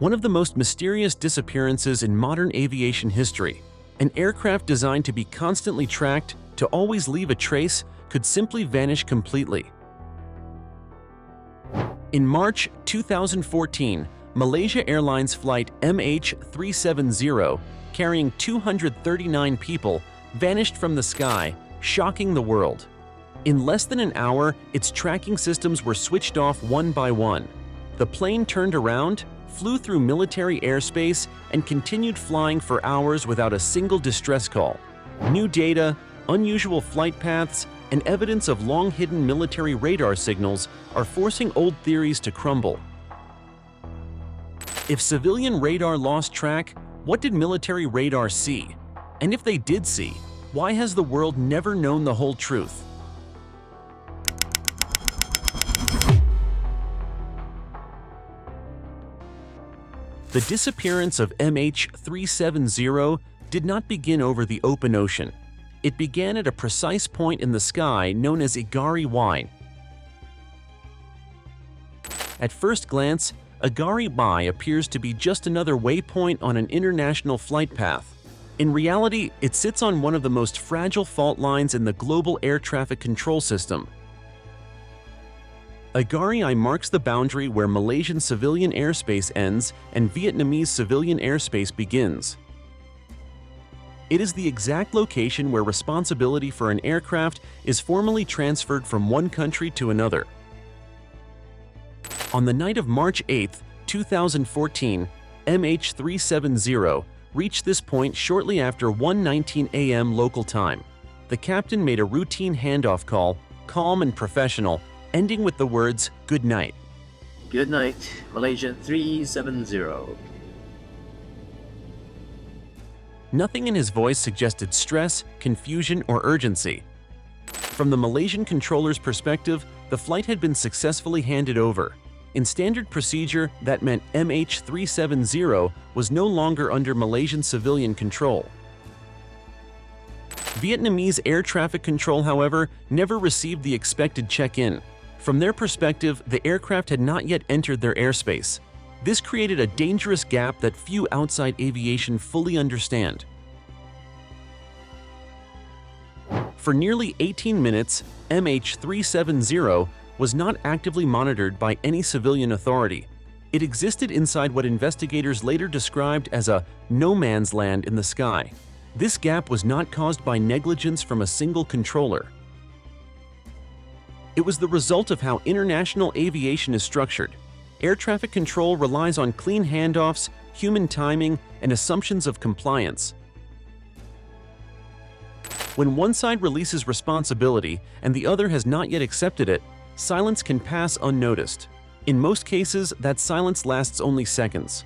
One of the most mysterious disappearances in modern aviation history. An aircraft designed to be constantly tracked, to always leave a trace, could simply vanish completely. In March 2014, Malaysia Airlines flight MH370, carrying 239 people, vanished from the sky, shocking the world. In less than an hour, its tracking systems were switched off one by one. The plane turned around, flew through military airspace, and continued flying for hours without a single distress call. New data, unusual flight paths, and evidence of long-hidden military radar signals are forcing old theories to crumble. If civilian radar lost track, what did military radar see? And if they did see, why has the world never known the whole truth? The disappearance of MH370 did not begin over the open ocean. It began at a precise point in the sky known as Igari Y. At first glance, Igari Y appears to be just another waypoint on an international flight path. In reality, it sits on one of the most fragile fault lines in the global air traffic control system. Igari Y marks the boundary where Malaysian civilian airspace ends and Vietnamese civilian airspace begins. It is the exact location where responsibility for an aircraft is formally transferred from one country to another. On the night of March 8, 2014, MH370 reached this point shortly after 1:19 a.m. local time. The captain made a routine handoff call, calm and professional, ending with the words, "Good night." Good night, Malaysia 370. Nothing in his voice suggested stress, confusion, or urgency. From the Malaysian controller's perspective, the flight had been successfully handed over. In standard procedure, that meant MH370 was no longer under Malaysian civilian control. Vietnamese air traffic control, however, never received the expected check-in. From their perspective, the aircraft had not yet entered their airspace. This created a dangerous gap that few outside aviation fully understand. For nearly 18 minutes, MH370 was not actively monitored by any civilian authority. It existed inside what investigators later described as a no man's land in the sky. This gap was not caused by negligence from a single controller. It was the result of how international aviation is structured. Air traffic control relies on clean handoffs, human timing, and assumptions of compliance. When one side releases responsibility and the other has not yet accepted it, silence can pass unnoticed. In most cases, that silence lasts only seconds.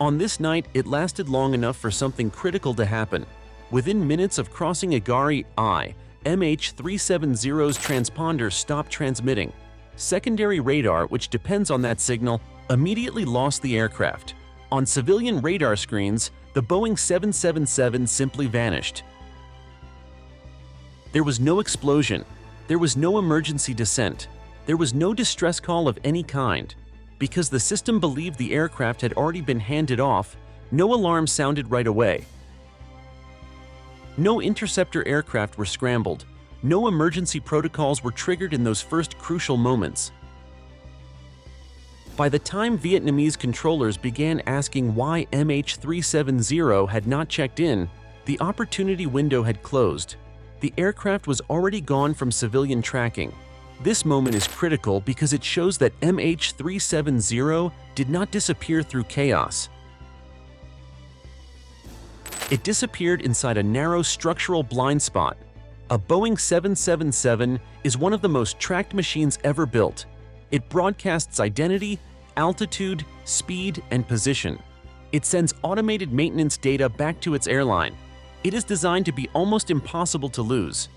On this night, it lasted long enough for something critical to happen. Within minutes of crossing Igari Y, MH370's transponder stopped transmitting. Secondary radar, which depends on that signal, immediately lost the aircraft. On civilian radar screens, the Boeing 777 simply vanished. There was no explosion. There was no emergency descent. There was no distress call of any kind. Because the system believed the aircraft had already been handed off, no alarm sounded right away. No interceptor aircraft were scrambled. No emergency protocols were triggered in those first crucial moments. By the time Vietnamese controllers began asking why MH370 had not checked in, the opportunity window had closed. The aircraft was already gone from civilian tracking. This moment is critical because it shows that MH370 did not disappear through chaos. It disappeared inside a narrow structural blind spot. A Boeing 777 is one of the most tracked machines ever built. It broadcasts identity, altitude, speed, and position. It sends automated maintenance data back to its airline. It is designed to be almost impossible to lose.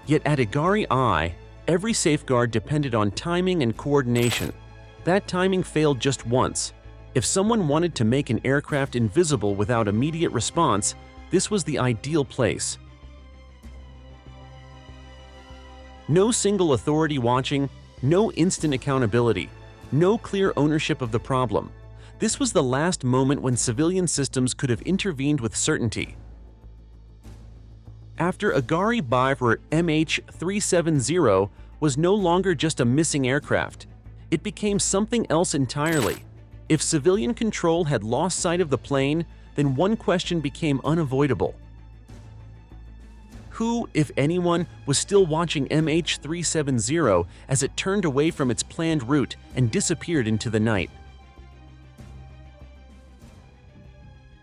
Yet at Igari Y, every safeguard depended on timing and coordination. That timing failed just once. If someone wanted to make an aircraft invisible without immediate response, this was the ideal place. No single authority watching, no instant accountability, no clear ownership of the problem. This was the last moment when civilian systems could have intervened with certainty. After Igari for MH370 was no longer just a missing aircraft, it became something else entirely. If civilian control had lost sight of the plane, then one question became unavoidable. Who, if anyone, was still watching MH370 as it turned away from its planned route and disappeared into the night?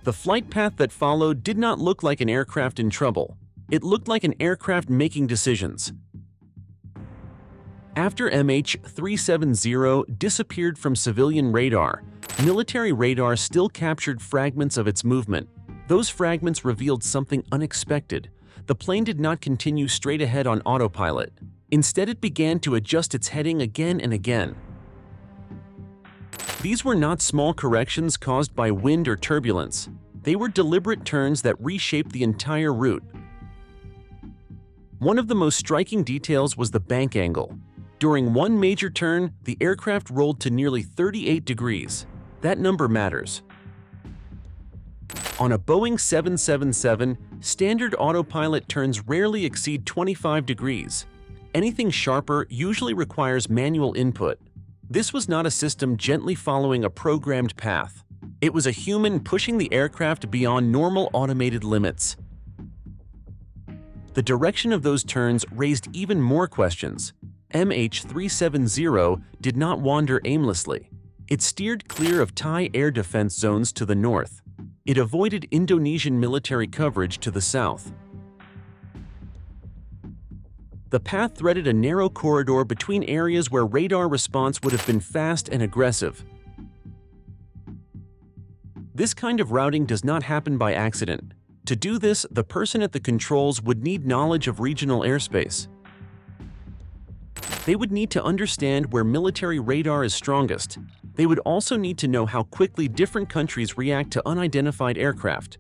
The flight path that followed did not look like an aircraft in trouble. It looked like an aircraft making decisions. After MH370 disappeared from civilian radar, military radar still captured fragments of its movement. Those fragments revealed something unexpected. The plane did not continue straight ahead on autopilot. Instead, it began to adjust its heading again and again. These were not small corrections caused by wind or turbulence. They were deliberate turns that reshaped the entire route. One of the most striking details was the bank angle. During one major turn, the aircraft rolled to nearly 38 degrees. That number matters. On a Boeing 777, standard autopilot turns rarely exceed 25 degrees. Anything sharper usually requires manual input. This was not a system gently following a programmed path. It was a human pushing the aircraft beyond normal automated limits. The direction of those turns raised even more questions. MH370 did not wander aimlessly. It steered clear of Thai air defense zones to the north. It avoided Indonesian military coverage to the south. The path threaded a narrow corridor between areas where radar response would have been fast and aggressive. This kind of routing does not happen by accident. To do this, the person at the controls would need knowledge of regional airspace. They would need to understand where military radar is strongest. They would also need to know how quickly different countries react to unidentified aircraft.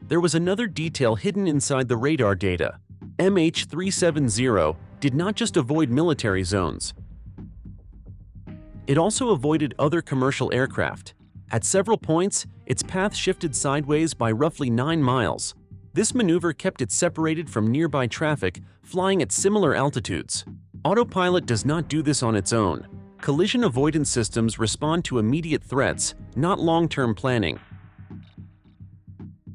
There was another detail hidden inside the radar data. MH370 did not just avoid military zones. It also avoided other commercial aircraft. At several points, its path shifted sideways by roughly 9 miles. This maneuver kept it separated from nearby traffic, flying at similar altitudes. Autopilot does not do this on its own. Collision avoidance systems respond to immediate threats, not long-term planning.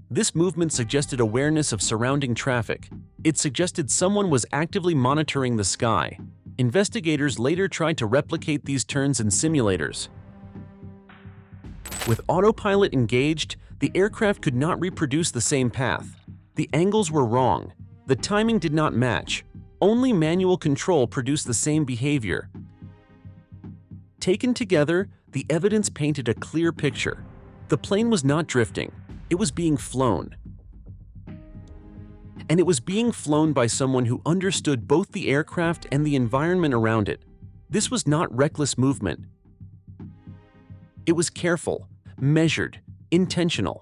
This movement suggested awareness of surrounding traffic. It suggested someone was actively monitoring the sky. Investigators later tried to replicate these turns in simulators. With autopilot engaged, the aircraft could not reproduce the same path. The angles were wrong. The timing did not match. Only manual control produced the same behavior. Taken together, the evidence painted a clear picture. The plane was not drifting. It was being flown. And it was being flown by someone who understood both the aircraft and the environment around it. This was not reckless movement. It was careful, measured, intentional.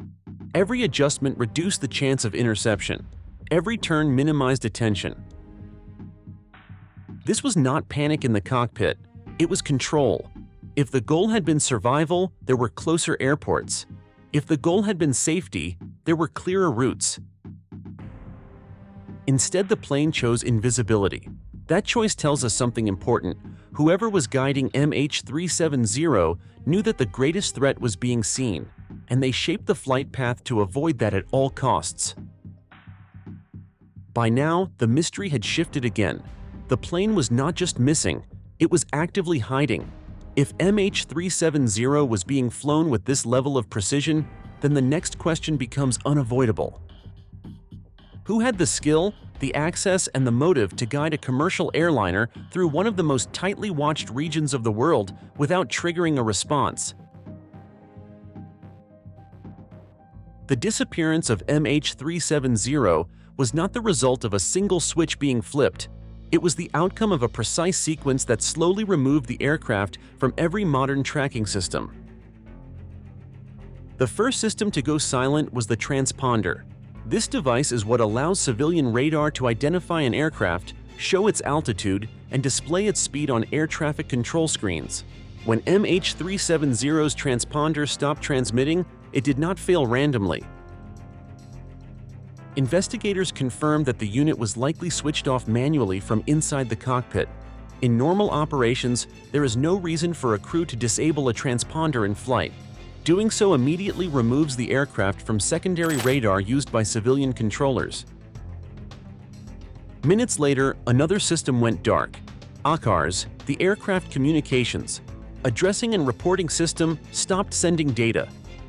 Every adjustment reduced the chance of interception. Every turn minimized attention. This was not panic in the cockpit. It was control. If the goal had been survival, there were closer airports. If the goal had been safety, there were clearer routes. Instead, the plane chose invisibility. That choice tells us something important. Whoever was guiding MH370 knew that the greatest threat was being seen, and they shaped the flight path to avoid that at all costs. By now, the mystery had shifted again. The plane was not just missing, it was actively hiding. If MH370 was being flown with this level of precision, then the next question becomes unavoidable. Who had the skill, the access, and the motive to guide a commercial airliner through one of the most tightly watched regions of the world without triggering a response? The disappearance of MH370 was not the result of a single switch being flipped. It was the outcome of a precise sequence that slowly removed the aircraft from every modern tracking system. The first system to go silent was the transponder. This device is what allows civilian radar to identify an aircraft show its altitude, and display its speed on air traffic control screens. When MH370's transponder stopped transmitting, it did not fail randomly. Investigators confirmed that the unit was likely switched off manually from inside the cockpit. In normal operations, there is no reason for a crew to disable a transponder in flight. Doing so immediately removes the aircraft from secondary radar used by civilian controllers. Minutes later, another system went dark. ACARS, the aircraft communications, addressing and reporting system, stopped sending data.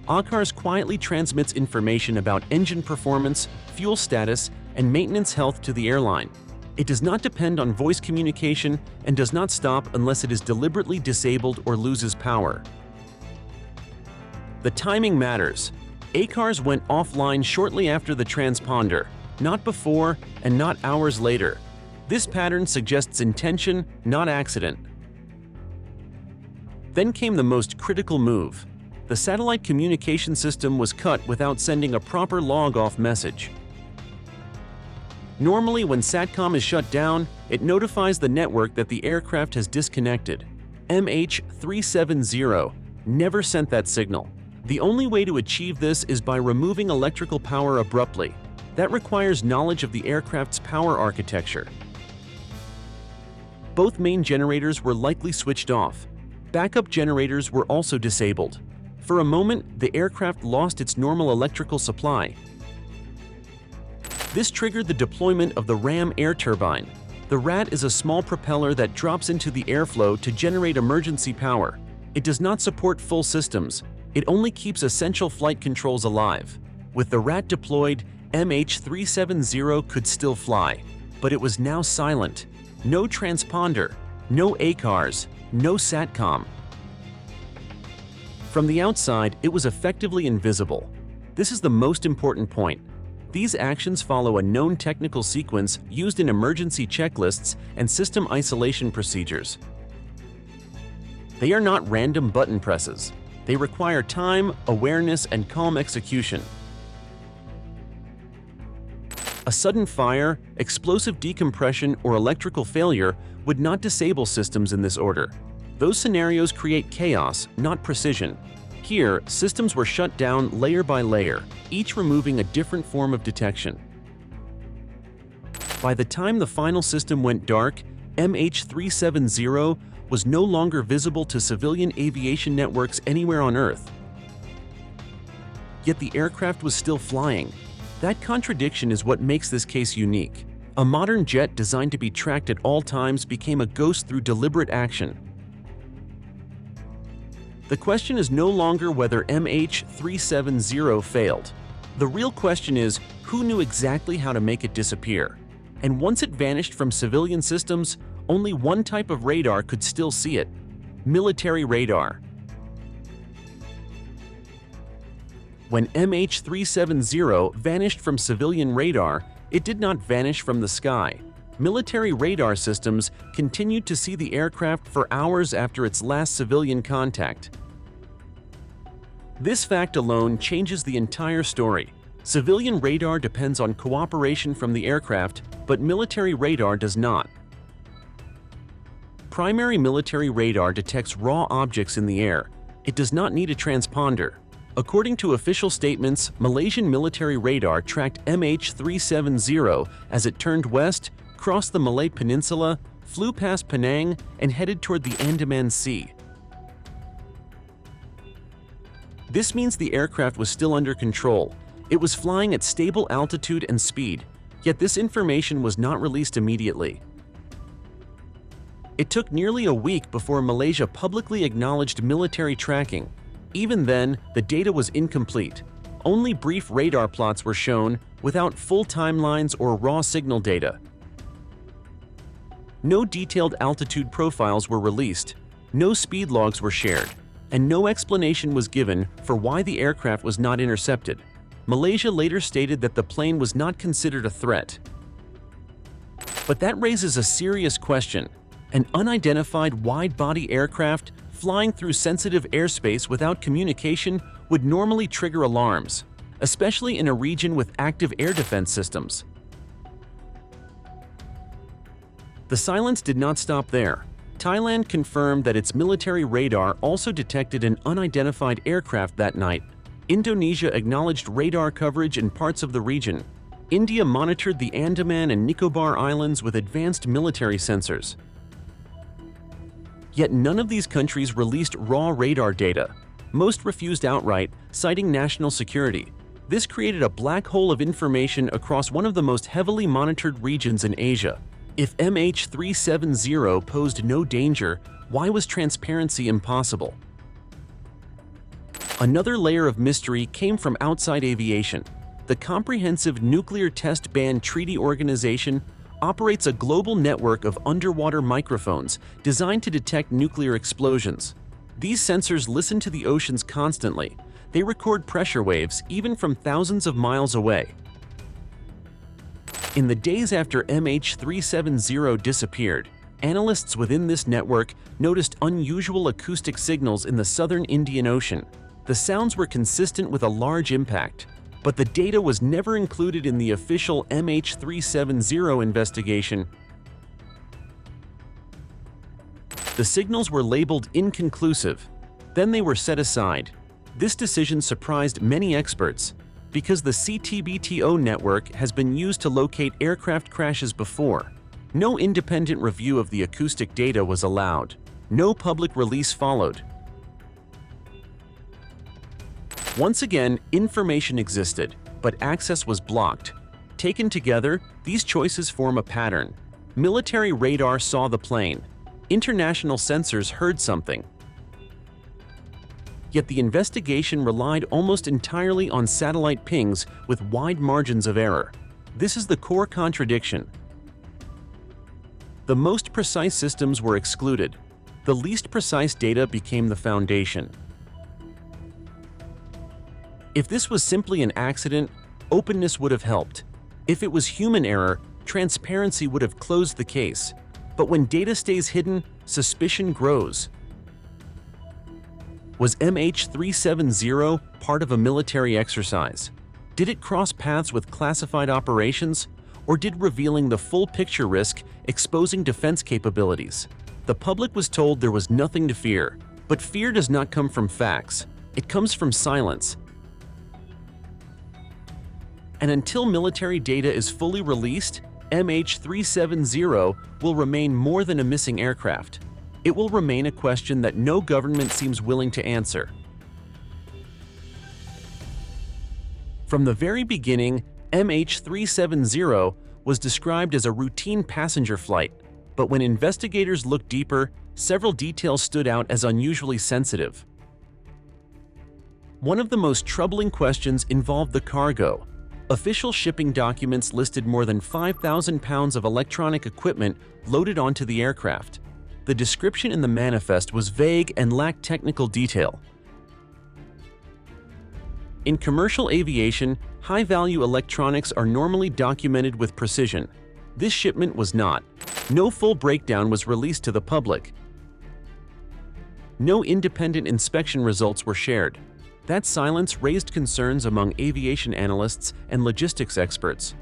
ACARS quietly transmits information about engine performance, fuel status, and maintenance health to the airline. It does not depend on voice communication and does not stop unless it is deliberately disabled or loses power. The timing matters. ACARS went offline shortly after the transponder, not before and not hours later. This pattern suggests intention, not accident. Then came the most critical move. The satellite communication system was cut without sending a proper log-off message. Normally, when SATCOM is shut down, it notifies the network that the aircraft has disconnected. MH370 never sent that signal. The only way to achieve this is by removing electrical power abruptly. That requires knowledge of the aircraft's power architecture. Both main generators were likely switched off. Backup generators were also disabled. For a moment, the aircraft lost its normal electrical supply. This triggered the deployment of the RAM air turbine. The RAT is a small propeller that drops into the airflow to generate emergency power. It does not support full systems. It only keeps essential flight controls alive. With the RAT deployed, MH370 could still fly, but it was now silent. No transponder, no ACARS, no SATCOM. From the outside, it was effectively invisible. This is the most important point. These actions follow a known technical sequence used in emergency checklists and system isolation procedures. They are not random button presses. They require time, awareness, and calm execution. A sudden fire, explosive decompression, or electrical failure would not disable systems in this order. Those scenarios create chaos, not precision. Here, systems were shut down layer by layer, each removing a different form of detection. By the time the final system went dark, MH370 was no longer visible to civilian aviation networks anywhere on Earth. Yet the aircraft was still flying. That contradiction is what makes this case unique. A modern jet designed to be tracked at all times became a ghost through deliberate action. The question is no longer whether MH370 failed. The real question is, who knew exactly how to make it disappear? And once it vanished from civilian systems, only one type of radar could still see it: military radar. When MH370 vanished from civilian radar, it did not vanish from the sky. Military radar systems continued to see the aircraft for hours after its last civilian contact. This fact alone changes the entire story. Civilian radar depends on cooperation from the aircraft, but military radar does not. Primary military radar detects raw objects in the air. It does not need a transponder. According to official statements, Malaysian military radar tracked MH370 as it turned west, crossed the Malay Peninsula, flew past Penang, and headed toward the Andaman Sea. This means the aircraft was still under control. It was flying at stable altitude and speed, yet this information was not released immediately. It took nearly a week before Malaysia publicly acknowledged military tracking. Even then, the data was incomplete. Only brief radar plots were shown, without full timelines or raw signal data. No detailed altitude profiles were released, no speed logs were shared, and no explanation was given for why the aircraft was not intercepted. Malaysia later stated that the plane was not considered a threat. But that raises a serious question. An unidentified wide-body aircraft flying through sensitive airspace without communication would normally trigger alarms, especially in a region with active air defense systems. The silence did not stop there. Thailand confirmed that its military radar also detected an unidentified aircraft that night. Indonesia acknowledged radar coverage in parts of the region. India monitored the Andaman and Nicobar Islands with advanced military sensors. Yet none of these countries released raw radar data. Most refused outright, citing national security. This created a black hole of information across one of the most heavily monitored regions in Asia. If MH370 posed no danger, why was transparency impossible? Another layer of mystery came from outside aviation. The Comprehensive Nuclear Test Ban Treaty Organization operates a global network of underwater microphones designed to detect nuclear explosions. These sensors listen to the oceans constantly. They record pressure waves even from thousands of miles away. In the days after MH370 disappeared, analysts within this network noticed unusual acoustic signals in the southern Indian Ocean. The sounds were consistent with a large impact, but the data was never included in the official MH370 investigation. The signals were labeled inconclusive. Then they were set aside. This decision surprised many experts, because the CTBTO network has been used to locate aircraft crashes before. No independent review of the acoustic data was allowed. No public release followed. Once again, information existed, but access was blocked. Taken together, these choices form a pattern. Military radar saw the plane. International sensors heard something. Yet the investigation relied almost entirely on satellite pings with wide margins of error. This is the core contradiction. The most precise systems were excluded. The least precise data became the foundation. If this was simply an accident, openness would have helped. If it was human error, transparency would have closed the case. But when data stays hidden, suspicion grows. Was MH370 part of a military exercise? Did it cross paths with classified operations? Or did revealing the full picture risk exposing defense capabilities? The public was told there was nothing to fear. But fear does not come from facts. It comes from silence. And until military data is fully released, MH370 will remain more than a missing aircraft. It will remain a question that no government seems willing to answer. From the very beginning, MH370 was described as a routine passenger flight, but when investigators looked deeper, several details stood out as unusually sensitive. One of the most troubling questions involved the cargo. Official shipping documents listed more than 5,000 pounds of electronic equipment loaded onto the aircraft. The description in the manifest was vague and lacked technical detail. In commercial aviation, high-value electronics are normally documented with precision. This shipment was not. No full breakdown was released to the public. No independent inspection results were shared. That silence raised concerns among aviation analysts and logistics experts.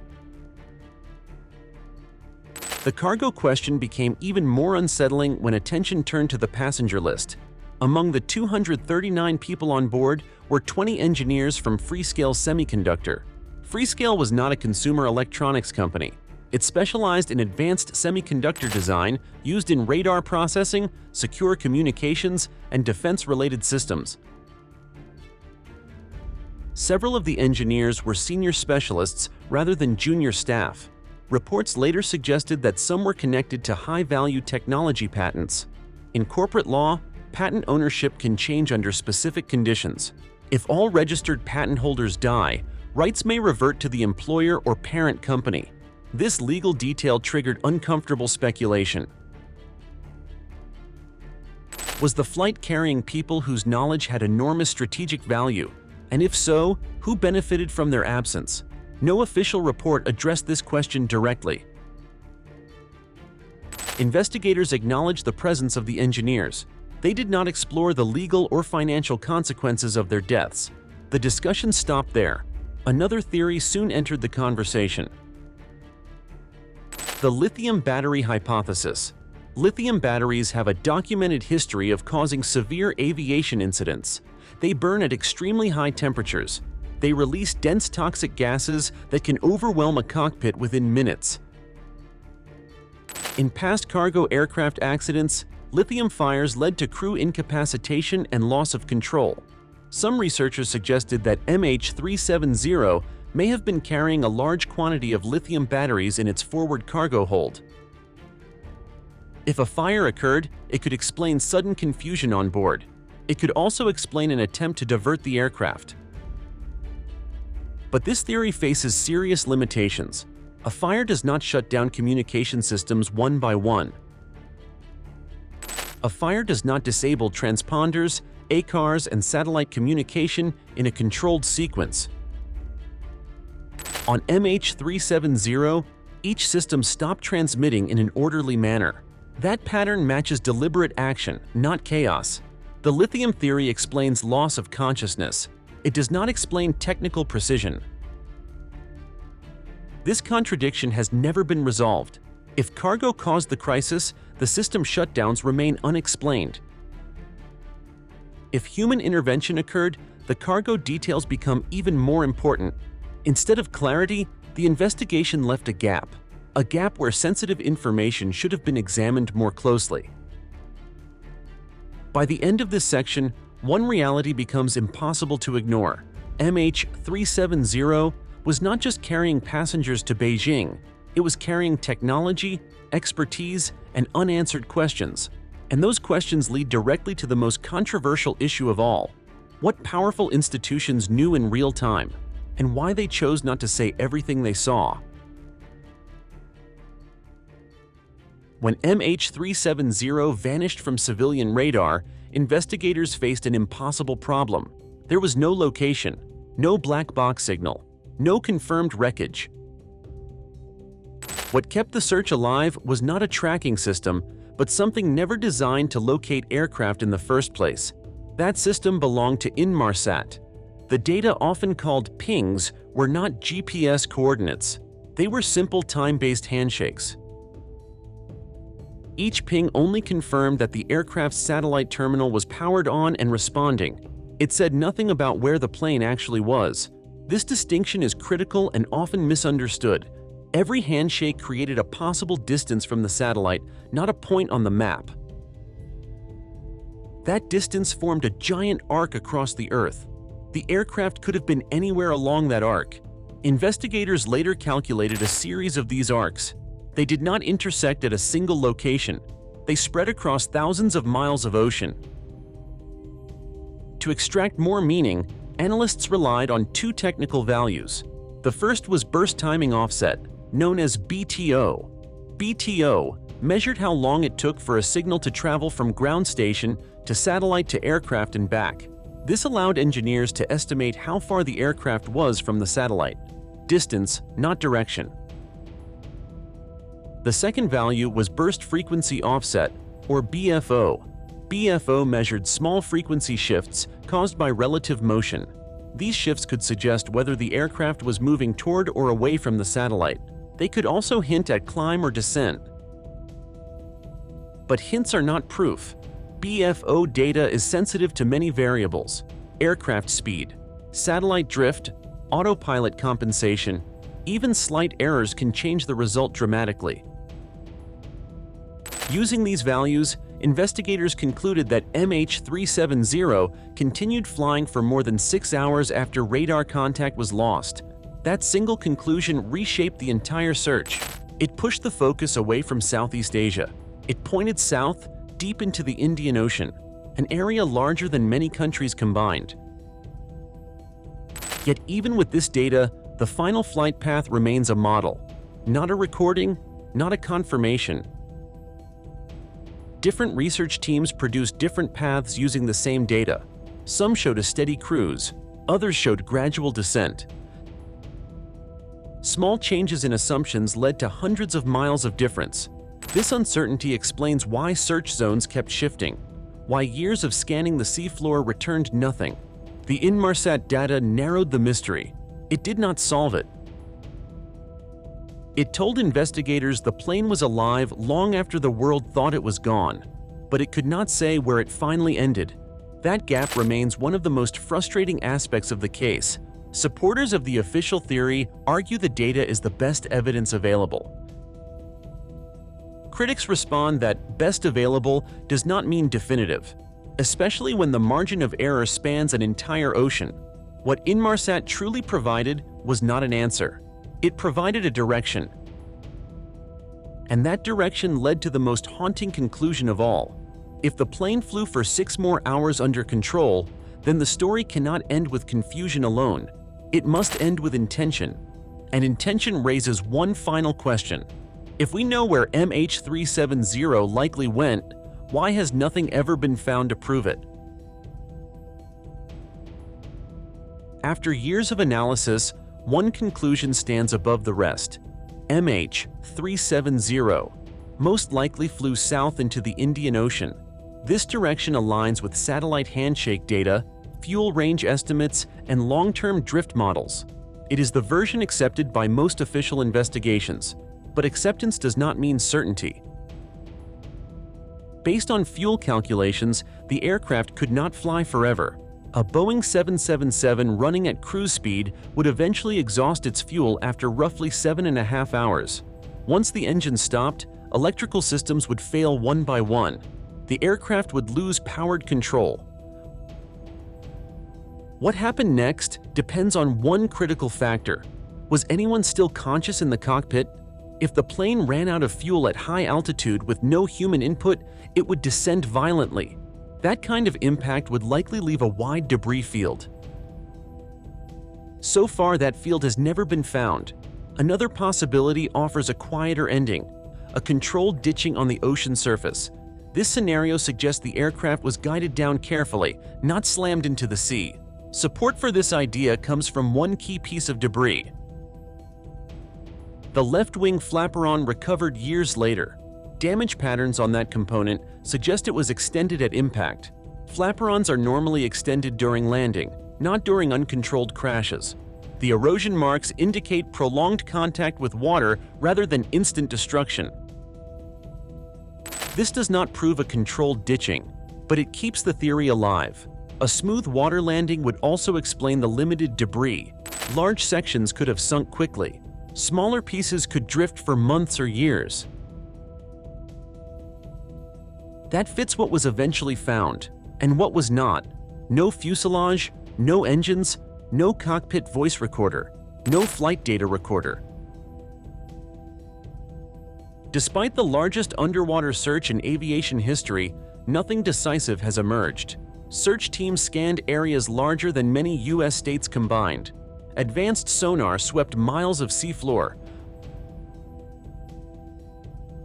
The cargo question became even more unsettling when attention turned to the passenger list. Among the 239 people on board were 20 engineers from Freescale Semiconductor. Freescale was not a consumer electronics company. It specialized in advanced semiconductor design used in radar processing, secure communications, and defense-related systems. Several of the engineers were senior specialists rather than junior staff. Reports later suggested that some were connected to high-value technology patents. In corporate law, patent ownership can change under specific conditions. If all registered patent holders die, rights may revert to the employer or parent company. This legal detail triggered uncomfortable speculation. Was the flight carrying people whose knowledge had enormous strategic value? And if so, who benefited from their absence? No official report addressed this question directly. Investigators acknowledged the presence of the engineers. They did not explore the legal or financial consequences of their deaths. The discussion stopped there. Another theory soon entered the conversation. The lithium battery hypothesis. Lithium batteries have a documented history of causing severe aviation incidents. They burn at extremely high temperatures. They release dense toxic gases that can overwhelm a cockpit within minutes. In past cargo aircraft accidents, lithium fires led to crew incapacitation and loss of control. Some researchers suggested that MH370 may have been carrying a large quantity of lithium batteries in its forward cargo hold. If a fire occurred, it could explain sudden confusion on board. It could also explain an attempt to divert the aircraft. But this theory faces serious limitations. A fire does not shut down communication systems one by one. A fire does not disable transponders, ACARs, and satellite communication in a controlled sequence. On MH370, each system stopped transmitting in an orderly manner. That pattern matches deliberate action, not chaos. The lithium theory explains loss of consciousness. It does not explain technical precision. This contradiction has never been resolved. If cargo caused the crisis, the system shutdowns remain unexplained. If human intervention occurred, the cargo details become even more important. Instead of clarity, the investigation left a gap where sensitive information should have been examined more closely. By the end of this section, one reality becomes impossible to ignore. MH370 was not just carrying passengers to Beijing, it was carrying technology, expertise, and unanswered questions. And those questions lead directly to the most controversial issue of all: what powerful institutions knew in real time, and why they chose not to say everything they saw. When MH370 vanished from civilian radar, investigators faced an impossible problem. There was no location, no black box signal, no confirmed wreckage. What kept the search alive was not a tracking system, but something never designed to locate aircraft in the first place. That system belonged to Inmarsat. The data, often called pings, were not GPS coordinates. They were simple time-based handshakes. Each ping only confirmed that the aircraft's satellite terminal was powered on and responding. It said nothing about where the plane actually was. This distinction is critical and often misunderstood. Every handshake created a possible distance from the satellite, not a point on the map. That distance formed a giant arc across the Earth. The aircraft could have been anywhere along that arc. Investigators later calculated a series of these arcs. They did not intersect at a single location. They spread across thousands of miles of ocean. To extract more meaning, analysts relied on two technical values. The first was burst timing offset, known as BTO. BTO measured how long it took for a signal to travel from ground station to satellite to aircraft and back. This allowed engineers to estimate how far the aircraft was from the satellite. Distance, not direction. The second value was burst frequency offset, or BFO. BFO measured small frequency shifts caused by relative motion. These shifts could suggest whether the aircraft was moving toward or away from the satellite. They could also hint at climb or descent. But hints are not proof. BFO data is sensitive to many variables: aircraft speed, satellite drift, autopilot compensation. Even slight errors can change the result dramatically. Using these values, investigators concluded that MH370 continued flying for more than 6 hours after radar contact was lost. That single conclusion reshaped the entire search. It pushed the focus away from Southeast Asia. It pointed south, deep into the Indian Ocean, an area larger than many countries combined. Yet even with this data, the final flight path remains a model. Not a recording, not a confirmation. Different research teams produced different paths using the same data. Some showed a steady cruise, others showed gradual descent. Small changes in assumptions led to hundreds of miles of difference. This uncertainty explains why search zones kept shifting, why years of scanning the seafloor returned nothing. The Inmarsat data narrowed the mystery. It did not solve it. It told investigators the plane was alive long after the world thought it was gone, but it could not say where it finally ended. That gap remains one of the most frustrating aspects of the case. Supporters of the official theory argue the data is the best evidence available. Critics respond that best available does not mean definitive, especially when the margin of error spans an entire ocean. What Inmarsat truly provided was not an answer. It provided a direction. And that direction led to the most haunting conclusion of all. If the plane flew for 6 more hours under control, then the story cannot end with confusion alone. It must end with intention. And intention raises one final question. If we know where MH370 likely went, why has nothing ever been found to prove it? After years of analysis, one conclusion stands above the rest. MH370 most likely flew south into the Indian Ocean. This direction aligns with satellite handshake data, fuel range estimates, and long-term drift models. It is the version accepted by most official investigations, but acceptance does not mean certainty. Based on fuel calculations, the aircraft could not fly forever. A Boeing 777 running at cruise speed would eventually exhaust its fuel after roughly 7.5 hours. Once the engine stopped, electrical systems would fail one by one. The aircraft would lose powered control. What happened next depends on one critical factor. Was anyone still conscious in the cockpit? If the plane ran out of fuel at high altitude with no human input, it would descend violently. That kind of impact would likely leave a wide debris field. So far, that field has never been found. Another possibility offers a quieter ending, a controlled ditching on the ocean surface. This scenario suggests the aircraft was guided down carefully, not slammed into the sea. Support for this idea comes from one key piece of debris. The left wing flaperon recovered years later. Damage patterns on that component suggest it was extended at impact. Flaperons are normally extended during landing, not during uncontrolled crashes. The erosion marks indicate prolonged contact with water rather than instant destruction. This does not prove a controlled ditching, but it keeps the theory alive. A smooth water landing would also explain the limited debris. Large sections could have sunk quickly. Smaller pieces could drift for months or years. That fits what was eventually found, and what was not. No fuselage, no engines, no cockpit voice recorder, no flight data recorder. Despite the largest underwater search in aviation history, nothing decisive has emerged. Search teams scanned areas larger than many U.S. states combined. Advanced sonar swept miles of seafloor.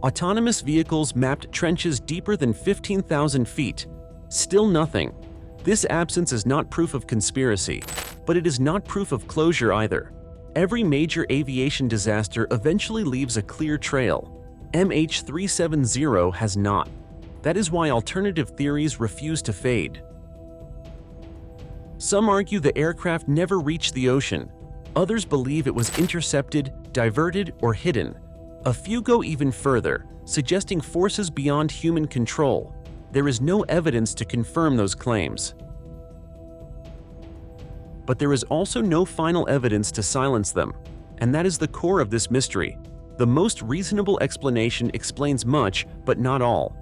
Autonomous vehicles mapped trenches deeper than 15,000 feet. Still nothing. This absence is not proof of conspiracy, but it is not proof of closure either. Every major aviation disaster eventually leaves a clear trail. MH370 has not. That is why alternative theories refuse to fade. Some argue the aircraft never reached the ocean. Others believe it was intercepted, diverted, or hidden. A few go even further, suggesting forces beyond human control. There is no evidence to confirm those claims. But there is also no final evidence to silence them, and that is the core of this mystery. The most reasonable explanation explains much, but not all.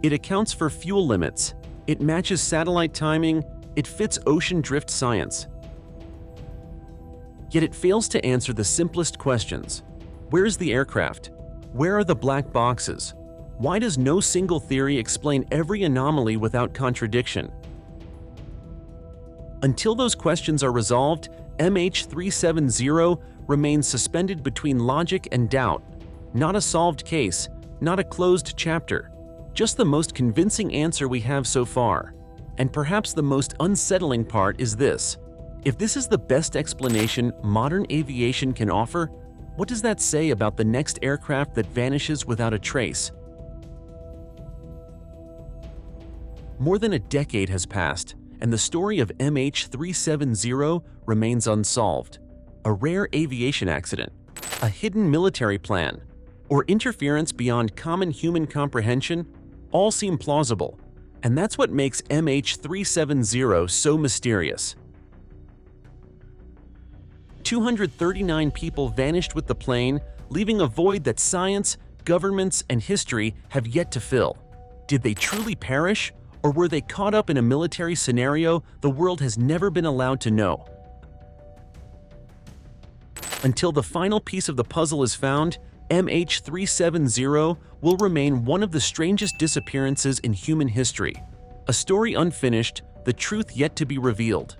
It accounts for fuel limits. It matches satellite timing. It fits ocean drift science. Yet it fails to answer the simplest questions. Where is the aircraft? Where are the black boxes? Why does no single theory explain every anomaly without contradiction? Until those questions are resolved, MH370 remains suspended between logic and doubt. Not a solved case, not a closed chapter, just the most convincing answer we have so far. And perhaps the most unsettling part is this. If this is the best explanation modern aviation can offer, what does that say about the next aircraft that vanishes without a trace? More than a decade has passed, and the story of MH370 remains unsolved. A rare aviation accident, a hidden military plan, or interference beyond common human comprehension all seem plausible, and that's what makes MH370 so mysterious. 239 people vanished with the plane, leaving a void that science, governments, and history have yet to fill. Did they truly perish, or were they caught up in a military scenario the world has never been allowed to know? Until the final piece of the puzzle is found, MH370 will remain one of the strangest disappearances in human history. A story unfinished, the truth yet to be revealed.